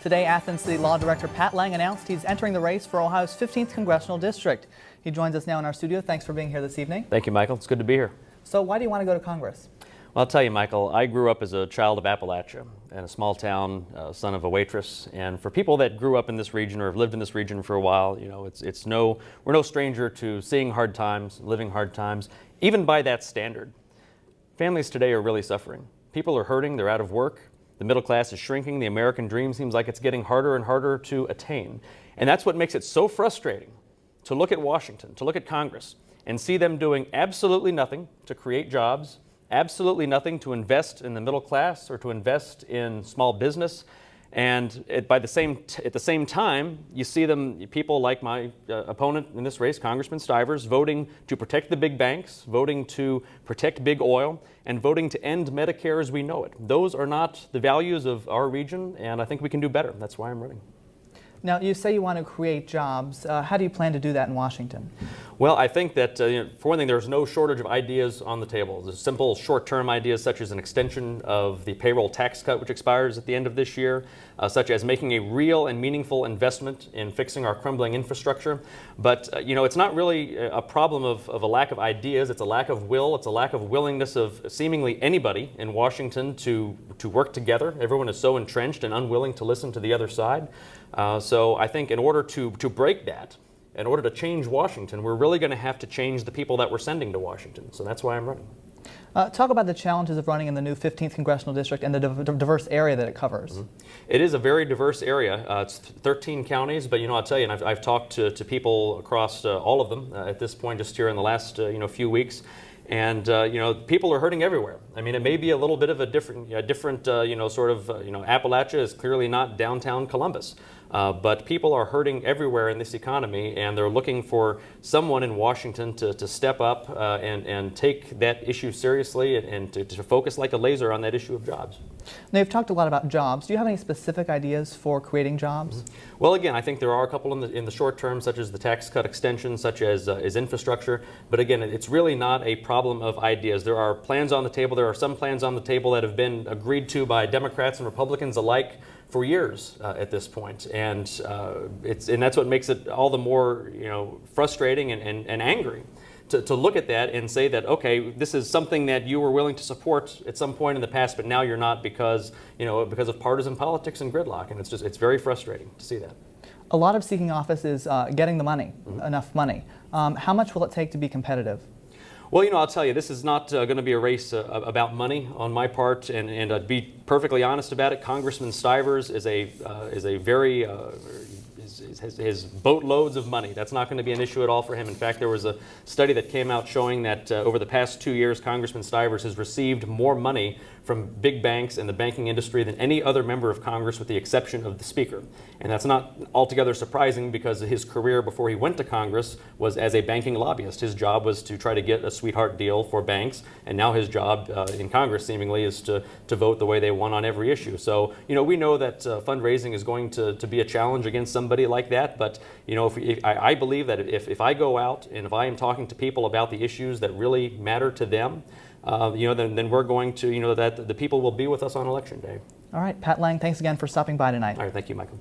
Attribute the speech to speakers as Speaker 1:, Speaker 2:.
Speaker 1: Today, Athens City Law Director Pat Lang announced he's entering the race for Ohio's 15th Congressional District. He joins us now in our studio. Thanks for being here this evening.
Speaker 2: Thank you, Michael. It's good to be here.
Speaker 1: So why do you want to go to Congress?
Speaker 2: Well, I'll tell you, Michael, I grew up as a child of Appalachia in a small town, son of a waitress. And for people that grew up in this region or have lived in this region for a while, you know, we're no stranger to seeing hard times, living hard times, even by that standard. Families today are really suffering. People are hurting, they're out of work. The middle class is shrinking. The American dream seems like it's getting harder and harder to attain. And that's what makes it so frustrating to look at Washington, to look at Congress, and see them doing absolutely nothing to create jobs, absolutely nothing to invest in the middle class or to invest in small business. And at the same time, you see people like my opponent in this race, Congressman Stivers, voting to protect the big banks, voting to protect big oil, and voting to end Medicare as we know it. Those are not the values of our region, and I think we can do better. That's why I'm running.
Speaker 1: Now, you say you want to create jobs. How do you plan to do that in Washington?
Speaker 2: Well, I think that, for one thing, there's no shortage of ideas on the table. There's simple short-term ideas such as an extension of the payroll tax cut, which expires at the end of this year, such as making a real and meaningful investment in fixing our crumbling infrastructure. But, it's not really a problem of a lack of ideas. It's a lack of will. It's a lack of willingness of seemingly anybody in Washington to work together. Everyone is so entrenched and unwilling to listen to the other side. So I think in order to break that, in order to change Washington, we're really going to have to change the people that we're sending to Washington. So that's why I'm running.
Speaker 1: Talk about the challenges of running in the new 15th Congressional District and the diverse area that it covers.
Speaker 2: Mm-hmm. It is a very diverse area. It's 13 counties, but I'll tell you, and I've talked to people across all of them at this point, just here in the last few weeks. And people are hurting everywhere. I mean, it may be a little bit of a different, Appalachia is clearly not downtown Columbus, but people are hurting everywhere in this economy, and they're looking for someone in Washington to step up and take that issue seriously and to focus like a laser on that issue of jobs.
Speaker 1: Now, you've talked a lot about jobs. Do you have any specific ideas for creating jobs?
Speaker 2: Mm-hmm. Well, again, I think there are a couple in the short term, such as the tax cut extension, such as infrastructure. But again, it's really not a problem of ideas. There are plans on the table. There are some plans on the table that have been agreed to by Democrats and Republicans alike for years at this point. And that's what makes it all the more frustrating and angry. To look at that and say that, okay, this is something that you were willing to support at some point in the past, but now you're not because of partisan politics and gridlock, and it's very frustrating to see that.
Speaker 1: A lot of seeking office is getting the money,
Speaker 2: mm-hmm.
Speaker 1: enough money. How much will it take to be competitive?
Speaker 2: Well, I'll tell you, this is not going to be a race about money on my part, and to be perfectly honest about it, Congressman Stivers is a very his boatloads of money. That's not going to be an issue at all for him. In fact, there was a study that came out showing that over the past 2 years, Congressman Stivers has received more money from big banks and the banking industry than any other member of Congress, with the exception of the Speaker. And that's not altogether surprising, because his career before he went to Congress was as a banking lobbyist. His job was to try to get a sweetheart deal for banks, and now his job in Congress seemingly is to vote the way they want on every issue. So, we know that fundraising is going to be a challenge against somebody like that, but I believe that if I go out and if I am talking to people about the issues that really matter to them, then we're going to, that the people will be with us on Election Day.
Speaker 1: All right, Pat Lang, thanks again for stopping by tonight.
Speaker 2: All right, thank you, Michael.